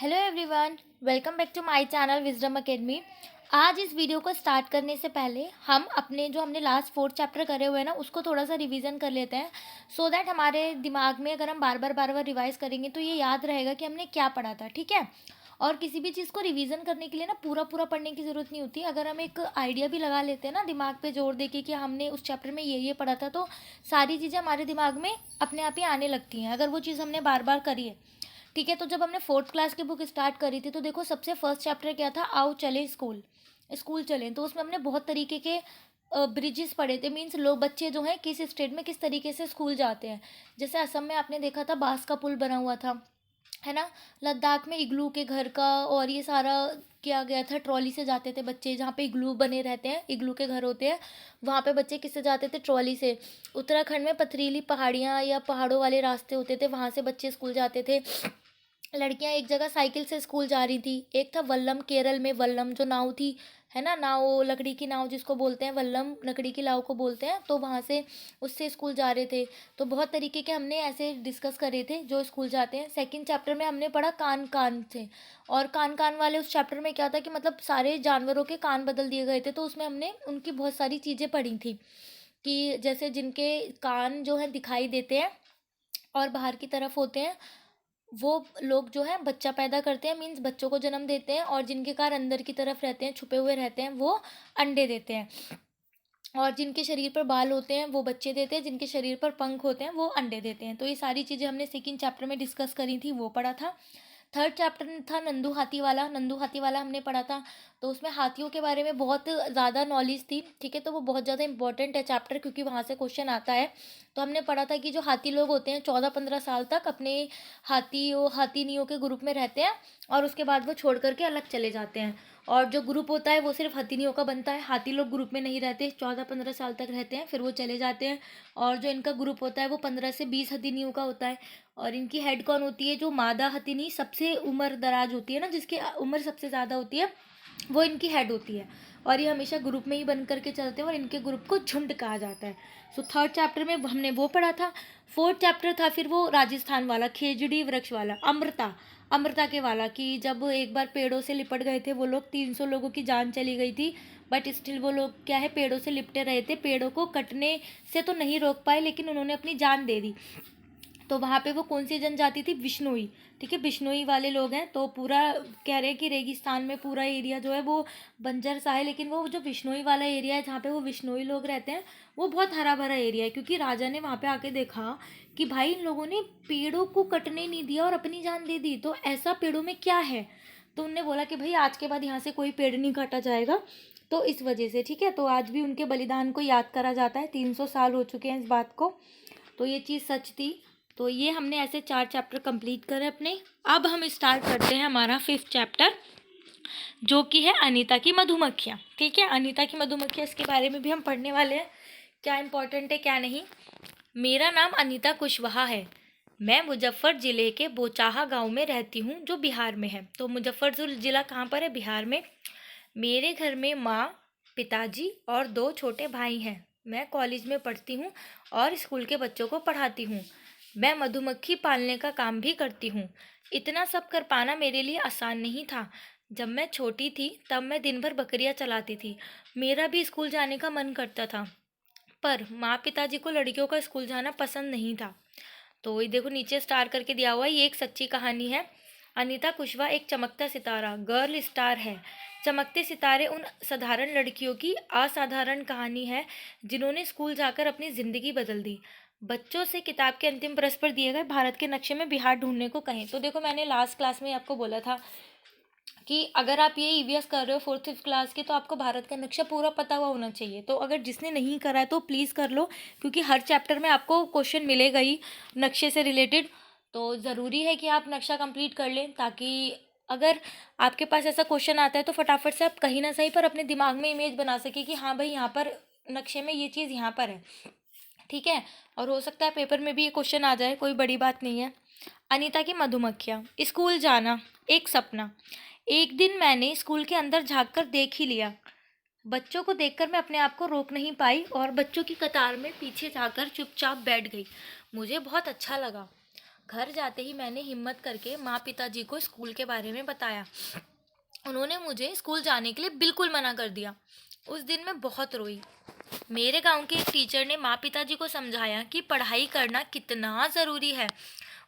Hello everyone, welcome back to my channel wisdom academy. आज इस video को start करने से पहले हम अपने जो हमने लास्ट 4 चैप्टर करे हुए हैं ना, उसको थोड़ा सा रिवीजन कर लेते हैं सो दैट हमारे दिमाग में अगर हम बार बार रिवाइज करेंगे तो ये याद रहेगा कि हमने क्या पढ़ा था। ठीक है। और किसी भी चीज़ को रिवीजन करने के लिए ना पूरा पूरा पढ़ने की ज़रूरत नहीं होती। अगर हम एक आइडिया भी लगा लेते हैं ना दिमाग पे जोर देके कि हमने उस चैप्टर में ये पढ़ा था, तो सारी चीज़ें हमारे दिमाग में अपने आप ही आने लगती हैं अगर वो चीज़ हमने बार बार करी है। ठीक है। तो जब हमने 4th क्लास की बुक स्टार्ट करी थी तो देखो सबसे फर्स्ट चैप्टर क्या था, आओ चले स्कूल, स्कूल चलें। तो उसमें हमने बहुत तरीके के ब्रिजेस पढ़े थे। मीन्स लोग बच्चे जो हैं किस स्टेट में किस तरीके से स्कूल जाते हैं। जैसे असम में आपने देखा था बांस का पुल बना हुआ था, है ना। लद्दाख में इग्लू के घर का और ये सारा किया गया था। ट्रॉली से जाते थे बच्चे, जहाँ पे इग्लू बने रहते हैं, इग्लू के घर होते हैं, वहाँ पे बच्चे किससे जाते थे, ट्रॉली से। उत्तराखंड में पथरीली पहाड़ियाँ या पहाड़ों वाले रास्ते होते थे, वहाँ से बच्चे स्कूल जाते थे। लड़कियां एक जगह साइकिल से स्कूल जा रही थी। एक था वल्लम, केरल में वल्लम जो नाव थी, है ना, नाव लकड़ी की नाव जिसको बोलते हैं, वल्लम लकड़ी की नाव को बोलते हैं। तो वहाँ से उससे स्कूल जा रहे थे। तो बहुत तरीके के हमने ऐसे डिस्कस करे थे जो स्कूल जाते हैं। सेकंड चैप्टर में हमने पढ़ा कान कान से। और कान कान वाले उस चैप्टर में क्या था कि मतलब सारे जानवरों के कान बदल दिए गए थे। तो उसमें हमने उनकी बहुत सारी चीज़ें पढ़ी थी कि जैसे जिनके कान जो है दिखाई देते हैं और बाहर की तरफ होते हैं, वो लोग जो है बच्चा पैदा करते हैं, मीन्स बच्चों को जन्म देते हैं। और जिनके कार अंदर की तरफ रहते हैं, छुपे हुए रहते हैं, वो अंडे देते हैं। और जिनके शरीर पर बाल होते हैं वो बच्चे देते हैं, जिनके शरीर पर पंख होते हैं वो अंडे देते हैं। तो ये सारी चीज़ें हमने सेकंड चैप्टर में डिस्कस करी थी, वो पढ़ा था। थर्ड चैप्टर था नंदू हाथी वाला। नंदू हाथी वाला हमने पढ़ा था। तो उसमें हाथियों के बारे में बहुत ज़्यादा नॉलेज थी। ठीक है। तो वो बहुत ज़्यादा इंपॉर्टेंट है चैप्टर, क्योंकि वहाँ से क्वेश्चन आता है। तो हमने पढ़ा था कि जो हाथी लोग होते हैं 14-15 साल तक अपने हाथीनियों के ग्रुप में रहते हैं और उसके बाद वो छोड़ करके अलग चले जाते हैं। और जो ग्रुप होता है वो सिर्फ हथिनियों का बनता है। हाथी लोग ग्रुप में नहीं रहते, 14-15 साल तक रहते हैं, फिर वो चले जाते हैं। और जो इनका ग्रुप होता है वो 15 से 20 हथिनियों का होता है। और इनकी हेड कौन होती है, जो मादा हथिनी सबसे उम्र दराज होती है ना, जिसकी उम्र सबसे ज़्यादा होती है, वो इनकी हेड होती है। और ये हमेशा ग्रुप में ही बन करके चलते हैं और इनके ग्रुप को झुंड कहा जाता है। सो थर्ड चैप्टर में हमने वो पढ़ा था। फोर्थ चैप्टर था फिर वो राजस्थान वाला, खेजड़ी वृक्ष वाला, अमृता, अमृता के वाला, कि जब एक बार पेड़ों से लिपट गए थे वो लोग, 300 लोगों की जान चली गई थी, बट स्टिल वो लोग क्या है, पेड़ों से लिपटे रहे थे। पेड़ों को कटने से तो नहीं रोक पाए लेकिन उन्होंने अपनी जान दे दी। तो वहाँ पे वो कौन सी जनजाति थी, बिश्नोई। ठीक है, बिश्नोई वाले लोग हैं। तो पूरा कह रहे हैं कि रेगिस्तान में पूरा एरिया जो है वो बंजर सा है, लेकिन वो जो बिश्नोई वाला एरिया है जहाँ पे वो बिश्नोई लोग रहते हैं, वो बहुत हरा भरा एरिया है। क्योंकि राजा ने वहाँ पे आके देखा कि भाई इन लोगों ने पेड़ों को कटने नहीं दिया और अपनी जान दे दी, तो ऐसा पेड़ों में क्या है। तो उनने बोला कि भाई आज के बाद यहाँ से कोई पेड़ नहीं काटा जाएगा। तो इस वजह से, ठीक है, तो आज भी उनके बलिदान को याद करा जाता है। 300 साल हो चुके हैं इस बात को। तो ये चीज़ सच थी। तो ये हमने ऐसे 4 चैप्टर कंप्लीट करे अपने। अब हम स्टार्ट करते हैं हमारा 5th चैप्टर, जो कि है अनीता की मधुमक्खियाँ। ठीक है, अनीता की मधुमक्खियाँ, इसके बारे में भी हम पढ़ने वाले हैं, क्या इंपॉर्टेंट है क्या नहीं। मेरा नाम अनीता कुशवाहा है। मैं मुजफ्फर ज़िले के बोचाहा गांव में रहती हूँ, जो बिहार में है। तो मुजफ्फरपुर ज़िला कहाँ पर है, बिहार में। मेरे घर में माँ, पिताजी और 2 छोटे भाई हैं। मैं कॉलेज में पढ़ती हूँ और स्कूल के बच्चों को पढ़ाती हूँ। मैं मधुमक्खी पालने का काम भी करती हूँ। इतना सब कर पाना मेरे लिए आसान नहीं था। जब मैं छोटी थी तब मैं दिन भर बकरियाँ चलाती थी। मेरा भी स्कूल जाने का मन करता था, पर माँ पिताजी को लड़कियों का स्कूल जाना पसंद नहीं था। तो ये देखो नीचे स्टार करके दिया हुआ है, ये एक सच्ची कहानी है। अनीता कुशवाहा एक चमकता सितारा, गर्ल स्टार है। चमकते सितारे उन साधारण लड़कियों की असाधारण कहानी है जिन्होंने स्कूल जाकर अपनी ज़िंदगी बदल दी। बच्चों से किताब के अंतिम पृष्ठ पर दिए गए भारत के नक्शे में बिहार ढूंढने को कहें। तो देखो मैंने लास्ट क्लास में आपको बोला था कि अगर आप ये ईवीएस कर रहे हो 4th क्लास के, तो आपको भारत का नक्शा पूरा पता हुआ होना चाहिए। तो अगर जिसने नहीं करा है तो प्लीज़ कर लो, क्योंकि हर चैप्टर में आपको क्वेश्चन मिलेगा ही नक्शे से रिलेटेड। तो ज़रूरी है कि आप नक्शा कंप्लीट कर लें, ताकि अगर आपके पास ऐसा क्वेश्चन आता है तो फटाफट से आप कहीं ना सही पर अपने दिमाग में इमेज बना सके कि हाँ भाई यहाँ पर नक्शे में ये चीज़ यहाँ पर है। ठीक है। और हो सकता है पेपर में भी ये क्वेश्चन आ जाए, कोई बड़ी बात नहीं है। अनीता की मधुमक्खियाँ। स्कूल जाना एक सपना। एक दिन मैंने स्कूल के अंदर झांक कर देख ही लिया। बच्चों को देखकर मैं अपने आप को रोक नहीं पाई और बच्चों की कतार में पीछे जाकर चुपचाप बैठ गई। मुझे बहुत अच्छा लगा। घर जाते ही मैंने हिम्मत करके माँ पिताजी को स्कूल के बारे में बताया। उन्होंने मुझे स्कूल जाने के लिए बिल्कुल मना कर दिया। उस दिन मैं बहुत रोई। मेरे गांव के एक टीचर ने माँ पिताजी को समझाया कि पढ़ाई करना कितना ज़रूरी है।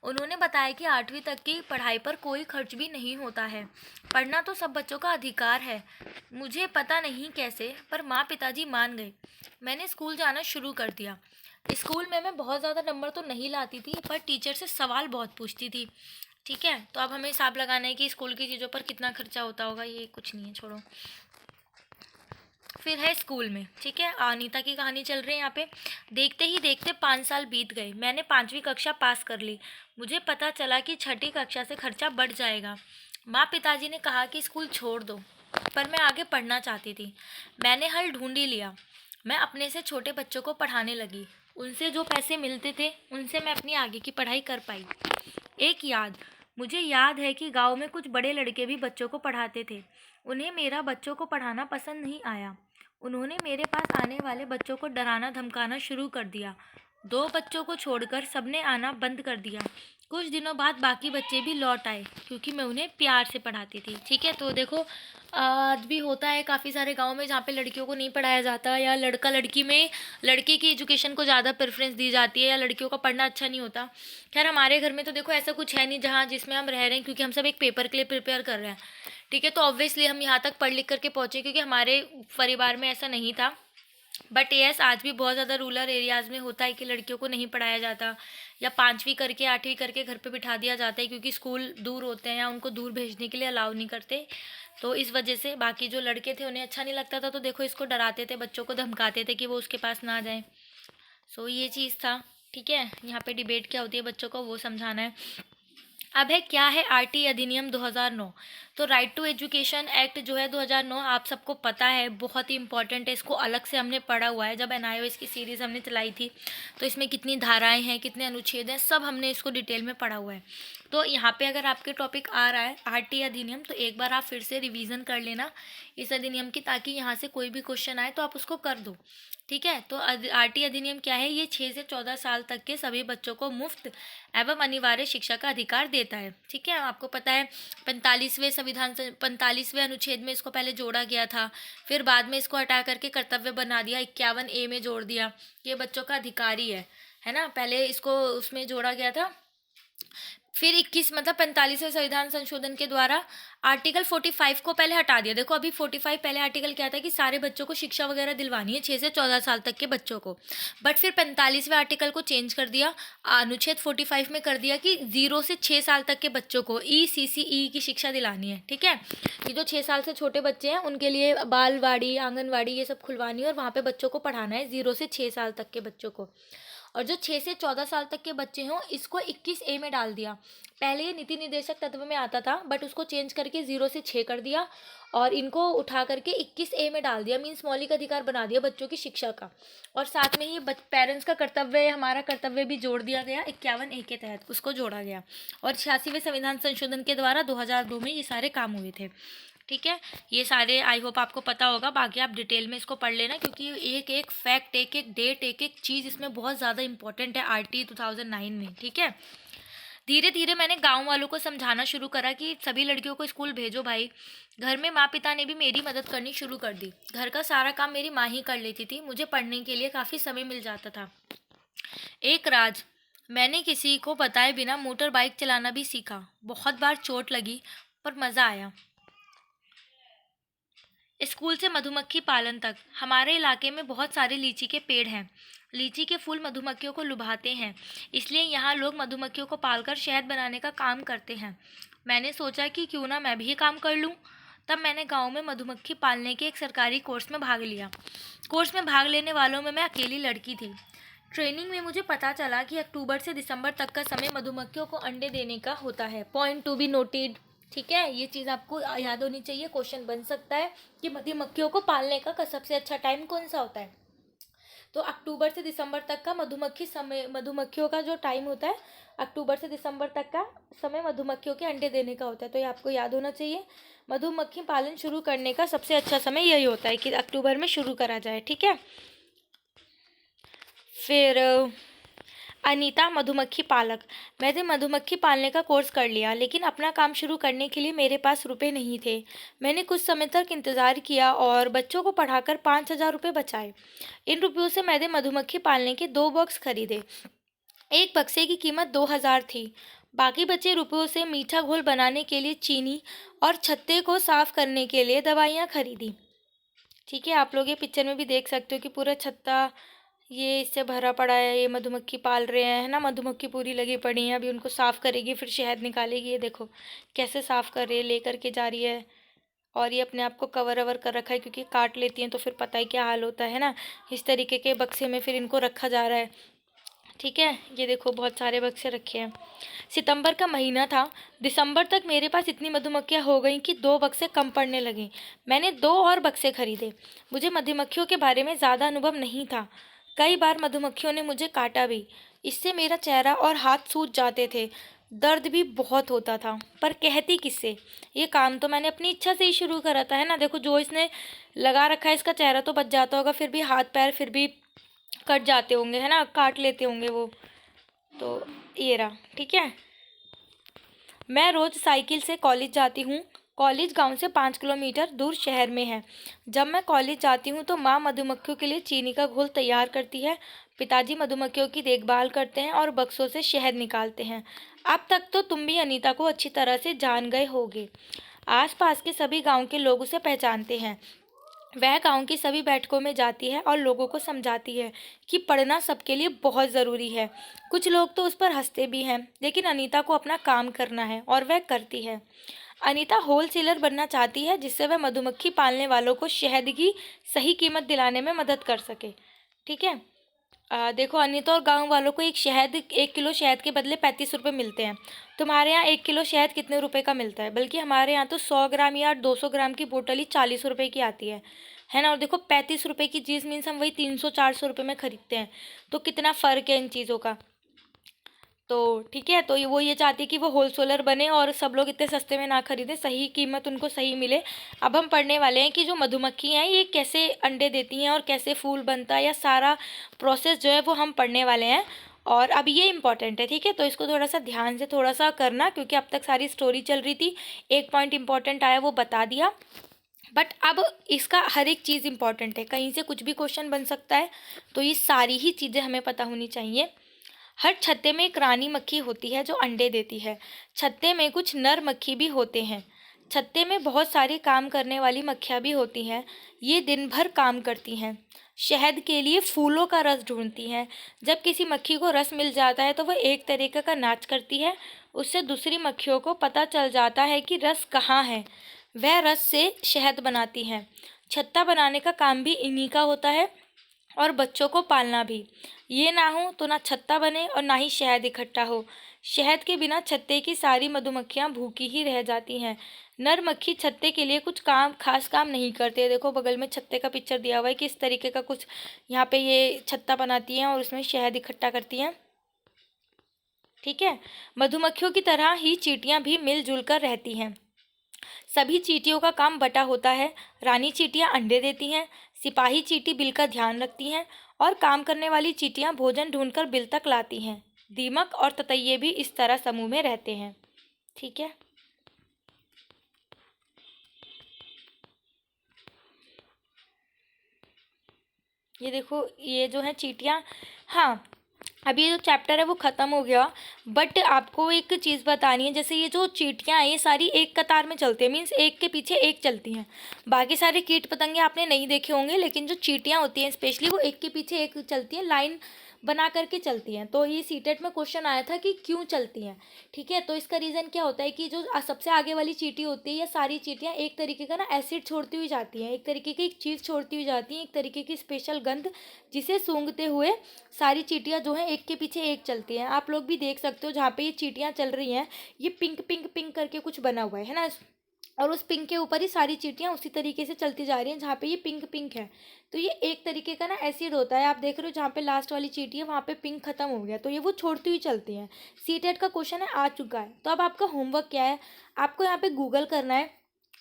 उन्होंने बताया कि 8वीं तक की पढ़ाई पर कोई खर्च भी नहीं होता है। पढ़ना तो सब बच्चों का अधिकार है। मुझे पता नहीं कैसे, पर माँ पिताजी मान गए। मैंने स्कूल जाना शुरू कर दिया। स्कूल में मैं बहुत ज़्यादा नंबर तो नहीं लाती थी, पर टीचर से सवाल बहुत पूछती थी। ठीक है, तो अब हमें हिसाब लगाना है कि स्कूल की चीज़ों पर कितना खर्चा होता होगा। ये कुछ नहीं है, छोड़ो। फिर है स्कूल में। ठीक है, अनीता की कहानी चल रही है यहाँ पे। देखते ही देखते 5 साल बीत गए। मैंने 5वीं कक्षा पास कर ली। मुझे पता चला कि 6ठी कक्षा से खर्चा बढ़ जाएगा। माँ पिताजी ने कहा कि स्कूल छोड़ दो, पर मैं आगे पढ़ना चाहती थी। मैंने हल ढूंढ ही लिया। मैं अपने से छोटे बच्चों को पढ़ाने लगी। उनसे जो पैसे मिलते थे उनसे मैं अपनी आगे की पढ़ाई कर पाई। मुझे याद है कि गांव में कुछ बड़े लड़के भी बच्चों को पढ़ाते थे। उन्हें मेरा बच्चों को पढ़ाना पसंद नहीं आया। उन्होंने मेरे पास आने वाले बच्चों को डराना धमकाना शुरू कर दिया। 2 बच्चों को छोड़कर सबने आना बंद कर दिया। कुछ दिनों बाद बाकी बच्चे भी लौट आए, क्योंकि मैं उन्हें प्यार से पढ़ाती थी। ठीक है, तो देखो आज भी होता है काफ़ी सारे गांव में जहाँ पे लड़कियों को नहीं पढ़ाया जाता, या लड़का लड़की में लड़के की एजुकेशन को ज़्यादा प्रेफरेंस दी जाती है, या लड़कियों का पढ़ना अच्छा नहीं होता। खैर हमारे घर में तो देखो ऐसा कुछ है नहीं जहाँ जिसमें हम रह रहे हैं, क्योंकि हम सब एक पेपर के लिए प्रिपेयर कर रहे हैं। ठीक है, तो ऑब्वियसली हम यहाँ तक पढ़ लिख करके पहुँचे, क्योंकि हमारे परिवार में ऐसा नहीं था। बट यस, आज भी बहुत ज़्यादा रूरल एरियाज़ में होता है कि लड़कियों को नहीं पढ़ाया जाता, या 5वीं करके 8वीं करके घर पे बिठा दिया जाता है, क्योंकि स्कूल दूर होते हैं या उनको दूर भेजने के लिए अलाउ नहीं करते। तो इस वजह से बाकी जो लड़के थे उन्हें अच्छा नहीं लगता था, तो देखो इसको डराते थे, बच्चों को धमकाते थे कि वो उसके पास ना जाए। सो ये चीज़ था। ठीक है, यहाँ पे डिबेट क्या होती है बच्चों को वो समझाना है। अब है क्या है आरटी अधिनियम 2009। तो राइट टू एजुकेशन एक्ट जो है 2009, आप सबको पता है, बहुत ही इंपॉर्टेंट है। इसको अलग से हमने पढ़ा हुआ है। जब एनआईओएस की सीरीज़ हमने चलाई थी तो इसमें कितनी धाराएं हैं, कितने अनुच्छेद हैं, सब हमने इसको डिटेल में पढ़ा हुआ है। तो यहाँ पे अगर आपके टॉपिक आ रहा है आरटी अधिनियम, तो एक बार आप फिर से रिवीजन कर लेना इस अधिनियम की, ताकि यहाँ से कोई भी क्वेश्चन आए तो आप उसको कर दो। ठीक है, तो आरटी अधिनियम क्या है? ये 6 से 14 साल तक के सभी बच्चों को मुफ्त एवं अनिवार्य शिक्षा का अधिकार देता है। ठीक है, आपको पता है 45वें अनुच्छेद में इसको पहले जोड़ा गया था, फिर बाद में इसको हटा करके कर्तव्य बना दिया, 51A में जोड़ दिया। ये बच्चों का अधिकार ही है ना। पहले इसको उसमें जोड़ा गया था, फिर 45वें संविधान संशोधन के द्वारा आर्टिकल 45 को पहले हटा दिया। देखो अभी 45 पहले आर्टिकल क्या था कि सारे बच्चों को शिक्षा वगैरह दिलवानी है 6 से 14 साल तक के बच्चों को। बट फिर 45वें आर्टिकल को चेंज कर दिया, अनुच्छेद 45 में कर दिया कि 0 से 6 साल तक के बच्चों को ECCE की शिक्षा दिलानी है। ठीक है, ये जो 6 साल से छोटे बच्चे हैं उनके लिए बालवाड़ी आंगनवाड़ी ये सब खुलवानी है, और वहाँ पे बच्चों को पढ़ाना है 0 से 6 साल तक के बच्चों को। और जो 6 से 14 साल तक के बच्चे हों इसको 21A में डाल दिया। पहले ये नीति निर्देशक तत्व में आता था, बट उसको चेंज करके 0 से 6 कर दिया, और इनको उठा करके 21A में डाल दिया। मीन्स मौलिक अधिकार बना दिया बच्चों की शिक्षा का। और साथ में ही पेरेंट्स का कर्तव्य, हमारा कर्तव्य भी जोड़ दिया गया 51A के तहत, उसको जोड़ा गया। और 86वें संविधान संशोधन के द्वारा 2002 में ये सारे काम हुए थे। ठीक है, ये सारे आई होप आपको पता होगा। बाकी आप डिटेल में इसको पढ़ लेना, क्योंकि एक एक फैक्ट, एक एक डेट, एक एक चीज़ इसमें बहुत ज़्यादा इंपॉर्टेंट है आरटी 2009 में। ठीक है, धीरे धीरे मैंने गांव वालों को समझाना शुरू करा कि सभी लड़कियों को स्कूल भेजो भाई। घर में माँ पिता ने भी मेरी मदद करनी शुरू कर दी। घर का सारा काम मेरी माँ ही कर लेती थी, मुझे पढ़ने के लिए काफ़ी समय मिल जाता था। एक राज, मैंने किसी को बताए बिना मोटर बाइक चलाना भी सीखा। बहुत बार चोट लगी, पर मज़ा आया। स्कूल से मधुमक्खी पालन तक। हमारे इलाके में बहुत सारे लीची के पेड़ हैं। लीची के फूल मधुमक्खियों को लुभाते हैं, इसलिए यहाँ लोग मधुमक्खियों को पालकर शहद बनाने का काम करते हैं। मैंने सोचा कि क्यों ना मैं भी ये काम कर लूँ। तब मैंने गांव में मधुमक्खी पालने के एक सरकारी कोर्स में भाग लिया। कोर्स में भाग लेने वालों में मैं अकेली लड़की थी। ट्रेनिंग में मुझे पता चला कि अक्टूबर से दिसंबर तक का समय मधुमक्खियों को अंडे देने का होता है। Point to be noted. ठीक है, ये चीज़ आपको याद होनी चाहिए, क्वेश्चन बन सकता है कि मधुमक्खियों को पालने का सबसे अच्छा टाइम कौन सा होता है। तो अक्टूबर से दिसंबर तक का मधुमक्खियों का जो टाइम होता है, अक्टूबर से दिसंबर तक का समय मधुमक्खियों के अंडे देने का होता है। तो ये आपको याद होना चाहिए। मधुमक्खी पालन शुरू करने का सबसे अच्छा समय यही होता है कि अक्टूबर में शुरू करा जाए। ठीक है, फिर अनीता मधुमक्खी पालक। मैंने मधुमक्खी पालने का कोर्स कर लिया, लेकिन अपना काम शुरू करने के लिए मेरे पास रुपए नहीं थे। मैंने कुछ समय तक इंतज़ार किया और बच्चों को पढ़ाकर 5,000 रुपये बचाए। इन रुपयों से मैंने मधुमक्खी पालने के 2 बॉक्स खरीदे। एक बक्से की कीमत 2,000 थी। बाकी बचे रुपयों से मीठा घोल बनाने के लिए चीनी और छत्ते को साफ करने के लिए दवाइयाँ खरीदी। ठीक है, आप लोग ये पिक्चर में भी देख सकते हो कि पूरा छत्ता ये इससे भरा पड़ा है। ये मधुमक्खी पाल रहे हैं, है ना। मधुमक्खी पूरी लगी पड़ी है, अभी उनको साफ़ करेगी, फिर शहद निकालेगी। ये देखो कैसे साफ़ कर रही है, लेकर के जा रही है। और ये अपने आप को कवर अवर कर रखा है, क्योंकि काट लेती हैं तो फिर पता ही क्या हाल होता है ना। इस तरीके के बक्से में फिर इनको रखा जा रहा है। ठीक है, ये देखो बहुत सारे बक्से रखे हैं। सितंबर का महीना था। दिसंबर तक मेरे पास इतनी मधुमक्खियाँ हो गईं कि 2 बक्से कम पड़ने लगे। मैंने 2 और बक्से खरीदे। मुझे मधुमक्खियों के बारे में ज़्यादा अनुभव नहीं था। कई बार मधुमक्खियों ने मुझे काटा भी। इससे मेरा चेहरा और हाथ सूज जाते थे। दर्द भी बहुत होता था, पर कहती किससे। ये काम तो मैंने अपनी इच्छा से ही शुरू करा था, है ना। देखो जो इसने लगा रखा है, इसका चेहरा तो बच जाता होगा, फिर भी हाथ पैर फिर भी कट जाते होंगे, है ना, काट लेते होंगे वो। तो ये रहा। ठीक है, मैं रोज़ साइकिल से कॉलेज जाती हूँ। कॉलेज गांव से 5 किलोमीटर दूर शहर में है। जब मैं कॉलेज जाती हूँ तो माँ मधुमक्खियों के लिए चीनी का घोल तैयार करती है। पिताजी मधुमक्खियों की देखभाल करते हैं और बक्सों से शहद निकालते हैं। अब तक तो तुम भी अनीता को अच्छी तरह से जान गए होगे। आसपास के सभी गांव के लोग उसे पहचानते हैं। वह गांव की सभी बैठकों में जाती है और लोगों को समझाती है कि पढ़ना सबके लिए बहुत ज़रूरी है। कुछ लोग तो उस पर हंसते भी हैं, लेकिन अनीता को अपना काम करना है और वह करती है। अनीता होलसेलर बनना चाहती है, जिससे वह मधुमक्खी पालने वालों को शहद की सही कीमत दिलाने में मदद कर सके। ठीक है, देखो अनीता और गांव वालों को 1 किलो शहद के बदले 35 रुपये मिलते हैं। तुम्हारे यहाँ 1 किलो शहद कितने रुपए का मिलता है? बल्कि हमारे यहाँ तो 100 ग्राम या 200 ग्राम की बोतल ही 40 रुपये की आती है ना। और देखो 35 रुपये की चीज़ मीन्स हम वही 300-400 रुपये में खरीदते हैं। तो कितना फ़र्क है इन चीज़ों का। तो ठीक है, तो वो ये चाहती है कि वो होलसेलर बने और सब लोग इतने सस्ते में ना खरीदें, सही कीमत उनको सही मिले। अब हम पढ़ने वाले हैं कि जो मधुमक्खी हैं ये कैसे अंडे देती हैं और कैसे फूल बनता है, या सारा प्रोसेस जो है वो हम पढ़ने वाले हैं। और अब ये इम्पॉर्टेंट है, ठीक है। तो इसको थोड़ा सा ध्यान से थोड़ा सा करना, क्योंकि अब तक सारी स्टोरी चल रही थी। एक पॉइंट इम्पॉर्टेंट आया वो बता दिया, बट अब इसका हर एक चीज़ इम्पॉर्टेंट है, कहीं से कुछ भी क्वेश्चन बन सकता है। तो ये सारी ही चीज़ें हमें पता होनी चाहिए। हर छत्ते में एक रानी मक्खी होती है जो अंडे देती है। छत्ते में कुछ नर मक्खी भी होते हैं। छत्ते में बहुत सारी काम करने वाली मक्खियाँ भी होती हैं। ये दिन भर काम करती हैं। शहद के लिए फूलों का रस ढूंढती हैं। जब किसी मक्खी को रस मिल जाता है तो वह एक तरीके का नाच करती है। उससे दूसरी मक्खियों को पता चल जाता है कि रस कहाँ है। वह रस से शहद बनाती हैं। छत्ता बनाने का काम भी इन्हीं का होता है, और बच्चों को पालना भी। ये ना हो तो ना छत्ता बने और ना ही शहद इकट्ठा हो। शहद के बिना छत्ते की सारी मधुमक्खियाँ भूखी ही रह जाती हैं। नर मक्खी छत्ते के लिए कुछ काम खास काम नहीं करते। देखो बगल में छत्ते का पिक्चर दिया हुआ है कि इस तरीके का कुछ यहाँ पे ये छत्ता बनाती हैं और उसमें शहद इकट्ठा करती हैं। ठीक है, मधुमक्खियों की तरह ही चींटियाँ भी मिलजुल कर रहती हैं। सभी चींटियों का काम बटा होता है। रानी चींटियां अंडे देती हैं, सिपाही चींटी बिल का ध्यान रखती हैं, और काम करने वाली चींटियां भोजन ढूंढकर बिल तक लाती हैं। दीमक और ततैये भी इस तरह समूह में रहते हैं। ठीक है, ये देखो ये जो है चींटियां। हाँ, अब ये जो चैप्टर है वो ख़त्म हो गया, बट आपको एक चीज़ बतानी है। जैसे ये जो चींटियाँ हैं ये सारी एक कतार में चलती है, मीन्स एक के पीछे एक चलती हैं। बाकी सारे कीट पतंगे आपने नहीं देखे होंगे, लेकिन जो चींटियाँ होती हैं स्पेशली वो एक के पीछे एक चलती हैं, लाइन बना करके चलती हैं। तो ये सीटेट में क्वेश्चन आया था कि क्यों चलती हैं। ठीक है, तो इसका रीज़न क्या होता है कि जो सबसे आगे वाली चींटी होती है, या सारी चींटियाँ एक तरीके का ना एसिड छोड़ती हुई जाती हैं, एक तरीके की एक चीज़ छोड़ती हुई जाती हैं, एक तरीके की स्पेशल गंध, जिसे सूंघते हुए सारी चींटियाँ जो हैं एक के पीछे एक चलती हैं। आप लोग भी देख सकते हो जहाँ पे ये चींटियाँ चल रही हैं, ये पिंक पिंक पिंक करके कुछ बना हुआ है ना। और उस पिंक के ऊपर ही सारी चींटियाँ उसी तरीके से चलती जा रही हैं जहाँ पे ये पिंक पिंक है। तो ये एक तरीके का ना एसिड होता है। आप देख रहे हो जहाँ पे लास्ट वाली चींटी है वहाँ पे पिंक खत्म हो गया, तो ये वो छोड़ती हुई चलती हैं। सीटेट का क्वेश्चन है आ चुका है। तो अब आपका होमवर्क क्या है, आपको यहाँ पे गूगल करना है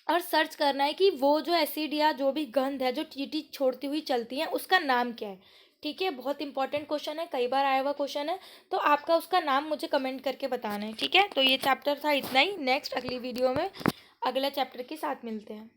और सर्च करना है कि वो जो एसिड या जो भी गंध है जो चींटी छोड़ती हुई चलती है उसका नाम क्या है। ठीक है, बहुत इंपॉर्टेंट क्वेश्चन है, कई बार आया हुआ क्वेश्चन है, तो आपका उसका नाम मुझे कमेंट करके बताना है। ठीक है, तो ये चैप्टर था इतना ही। नेक्स्ट अगली वीडियो में अगला चैप्टर के साथ मिलते हैं।